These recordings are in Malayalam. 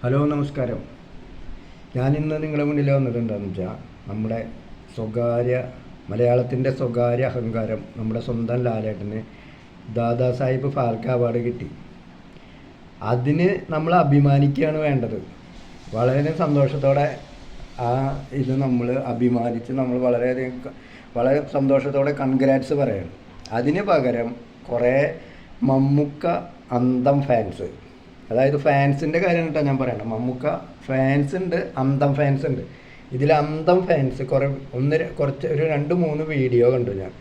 ഹലോ നമസ്കാരം. ഞാനിന്ന് നിങ്ങളുടെ മുന്നിൽ വന്നത് എന്താണെന്ന് വെച്ചാൽ നമ്മുടെ മലയാളത്തിൻ്റെ സ്വകാര്യ അഹങ്കാരം നമ്മുടെ സ്വന്തം ലാലേട്ടന് ദാദാ സാഹിബ് ഫാൽക്കെ അവാർഡ് കിട്ടി. അതിന് നമ്മൾ അഭിമാനിക്കുകയാണ് വേണ്ടത്. വളരെ സന്തോഷത്തോടെ ഇത് നമ്മൾ അഭിമാനിച്ച് നമ്മൾ വളരെ സന്തോഷത്തോടെ കൺഗ്രാറ്റ്സ് പറയണം. അതിന് പകരം കുറേ മമ്മൂക്ക അന്തം ഫാൻസ്, അതായത് ഫാൻസിൻ്റെ കാര്യം കേട്ടോ ഞാൻ പറയണം. മമ്മൂക്ക ഫാൻസ് ഉണ്ട്, അന്തം ഫാൻസ് ഉണ്ട്. ഇതിൽ അന്തം ഫാൻസ് കുറച്ച് ഒരു 2-3 വീഡിയോ കണ്ടു ഞാൻ.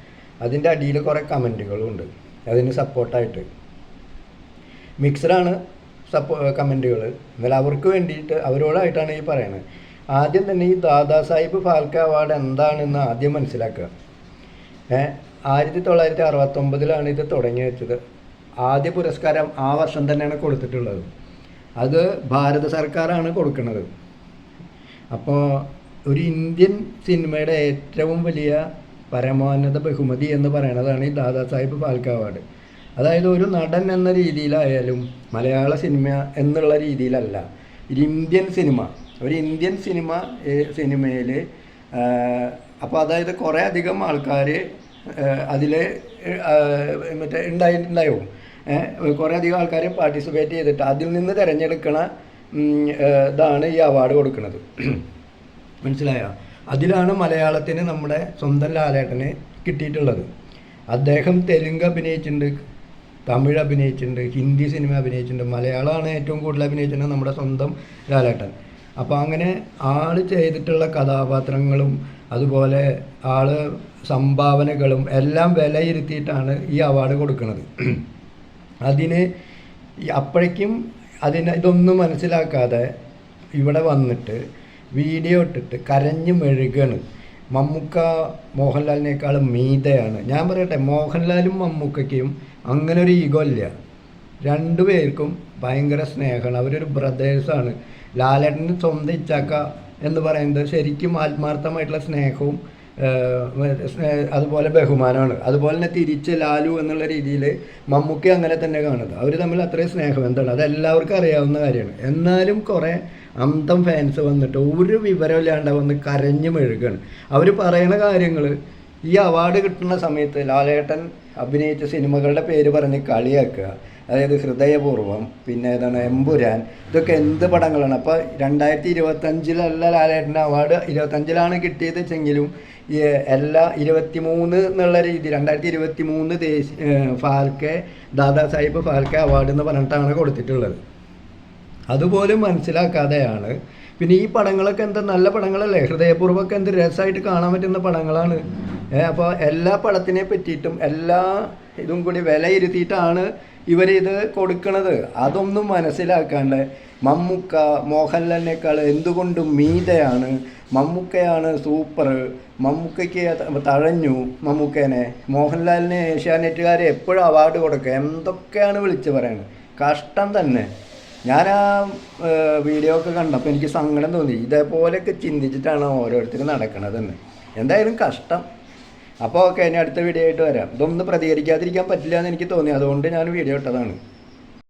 അതിൻ്റെ അടിയിൽ കുറേ കമൻറ്റുകളും ഉണ്ട് അതിന് സപ്പോർട്ടായിട്ട്. മിക്സഡാണ് കമൻറ്റുകൾ. എന്നാൽ അവർക്ക് വേണ്ടിയിട്ട് അവരോടായിട്ടാണ് ഈ പറയണത്. ആദ്യം തന്നെ ഈ ദാദാ സാഹിബ് ഫാൽക്കെ അവാർഡ് എന്താണെന്ന് ആദ്യം മനസ്സിലാക്കുക. 1969 ഇത് തുടങ്ങി വെച്ചത്. ആദ്യ പുരസ്കാരം ആ വർഷം തന്നെയാണ് കൊടുത്തിട്ടുള്ളത്. അത് ഭാരത സർക്കാരാണ് കൊടുക്കുന്നത്. അപ്പോൾ ഒരു ഇന്ത്യൻ സിനിമയുടെ ഏറ്റവും വലിയ പരമോന്നത ബഹുമതി എന്ന് പറയുന്നതാണ് ഈ ദാദാ സാഹിബ് ഫാൽക്കെ അവാർഡ്. അതായത് ഒരു നടൻ എന്ന രീതിയിലായാലും മലയാള സിനിമ എന്നുള്ള രീതിയിലല്ല, ഒരു ഇന്ത്യൻ സിനിമയിൽ അപ്പോൾ അതായത് കുറേ അധികം ആൾക്കാർ അതിൽ ഉണ്ടാവും. കുറേ അധികം ആൾക്കാർ പാർട്ടിസിപ്പേറ്റ് ചെയ്തിട്ട് അതിൽ നിന്ന് തിരഞ്ഞെടുക്കണ ഇതാണ് ഈ അവാർഡ് കൊടുക്കുന്നത്. മനസ്സിലായോ? അതിലാണ് മലയാളത്തിന് നമ്മുടെ സ്വന്തം ലാലേട്ടന് കിട്ടിയിട്ടുള്ളത്. അദ്ദേഹം തെലുങ്ക് അഭിനയിച്ചിട്ടുണ്ട്, തമിഴ് അഭിനയിച്ചിട്ടുണ്ട്, ഹിന്ദി സിനിമ അഭിനയിച്ചിട്ടുണ്ട്. മലയാളമാണ് ഏറ്റവും കൂടുതൽ അഭിനയിച്ചിട്ടുണ്ട് നമ്മുടെ സ്വന്തം ലാലേട്ടൻ. അപ്പോൾ അങ്ങനെ ആൾ ചെയ്തിട്ടുള്ള കഥാപാത്രങ്ങളും അതുപോലെ ആൾ സംഭാവനകളും എല്ലാം വിലയിരുത്തിയിട്ടാണ് ഈ അവാർഡ് കൊടുക്കുന്നത്. അപ്പോഴേക്കും ഇതൊന്നും മനസ്സിലാക്കാതെ ഇവിടെ വന്നിട്ട് വീഡിയോ ഇട്ടിട്ട് കരഞ്ഞു മെഴുകാണ്. മമ്മൂക്ക മോഹൻലാലിനേക്കാളും മീതയാണ്. ഞാൻ പറയട്ടെ, മോഹൻലാലും മമ്മൂക്കയ്ക്കും അങ്ങനെ ഒരു ഈഗോ ഇല്ല. രണ്ടുപേർക്കും ഭയങ്കര സ്നേഹമാണ്. അവരൊരു ബ്രദേഴ്സാണ്. ലാലേട്ടന് സ്വന്തം ഇച്ചാക്ക എന്ന് പറയുന്നത് ശരിക്കും ആത്മാർത്ഥമായിട്ടുള്ള സ്നേഹവും അതുപോലെ ബഹുമാനമാണ്. അതുപോലെ തന്നെ തിരിച്ച് ലാലു എന്നുള്ള രീതിയിൽ മമ്മൂക്ക അങ്ങനെ തന്നെ കാണുന്നത്. അവർ തമ്മിൽ അത്രയും സ്നേഹം എന്താണ് അതെല്ലാവർക്കും അറിയാവുന്ന കാര്യമാണ്. എന്നാലും കുറേ അന്തം ഫാൻസ് വന്നിട്ട് ഒരു വിവരമില്ലാണ്ട് വന്ന് കരഞ്ഞു മെഴുകാണ്. അവർ പറയുന്ന കാര്യങ്ങൾ ഈ അവാർഡ് കിട്ടുന്ന സമയത്ത് ലാലേട്ടൻ അഭിനയിച്ച സിനിമകളുടെ പേര് പറഞ്ഞ് കളിയാക്കുക. അതായത് ഹൃദയപൂർവ്വം, പിന്നെ ഏതാണ് എമ്പുരാൻ, ഇതൊക്കെ എന്ത് പടങ്ങളാണ്. അപ്പോൾ 2025 ലാലേട്ടൻ്റെ അവാർഡ് 2025 കിട്ടിയത് വെച്ചെങ്കിലും എല്ലാ 23 എന്നുള്ള രീതി 2023 ഫാൽക്കെ ദാദാ സാഹിബ് ഫാൽക്കെ അവാർഡ് എന്ന് പറഞ്ഞിട്ടാണ് കൊടുത്തിട്ടുള്ളത്. അതുപോലും മനസ്സിലാക്കാതെയാണ്. പിന്നെ ഈ പടങ്ങളൊക്കെ എന്താ നല്ല പടങ്ങളല്ലേ, ഹൃദയപൂർവ്വമൊക്കെ എന്ത് രസമായിട്ട് കാണാൻ പറ്റുന്ന പടങ്ങളാണ്. അപ്പോൾ എല്ലാ പടത്തിനെ പറ്റിയിട്ടും എല്ലാ ഇതും കൂടി വിലയിരുത്തിയിട്ടാണ് ഇവരിത് കൊടുക്കുന്നത്. അതൊന്നും മനസ്സിലാക്കാണ്ട് മമ്മൂക്ക മോഹൻലാലിനേക്കാൾ എന്തുകൊണ്ടും മീതയാണ്, മമ്മൂക്കയാണ് സൂപ്പർ, മമ്മൂക്കയ്ക്ക് തഴഞ്ഞു മമ്മൂക്കേനെ, മോഹൻലാലിന് ഏഷ്യാനെറ്റുകാരെ എപ്പോഴും അവാർഡ് കൊടുക്കുക, എന്തൊക്കെയാണ് വിളിച്ച് പറയുന്നത്. കഷ്ടം തന്നെ. ഞാൻ ആ വീഡിയോ ഒക്കെ കണ്ടപ്പോൾ എനിക്ക് സങ്കടം തോന്നി. ഇതേപോലെയൊക്കെ ചിന്തിച്ചിട്ടാണ് ഓരോരുത്തരും നടക്കണതെന്ന്. എന്തായാലും കഷ്ടം. അപ്പോൾ ഓക്കെ, ഇനി അടുത്ത വീഡിയോ ആയിട്ട് വരാം. ഇതൊന്നും പ്രതികരിക്കാതിരിക്കാൻ പറ്റില്ല എന്ന് എനിക്ക് തോന്നി, അതുകൊണ്ട് ഞാൻ വീഡിയോ ഇട്ടതാണ്.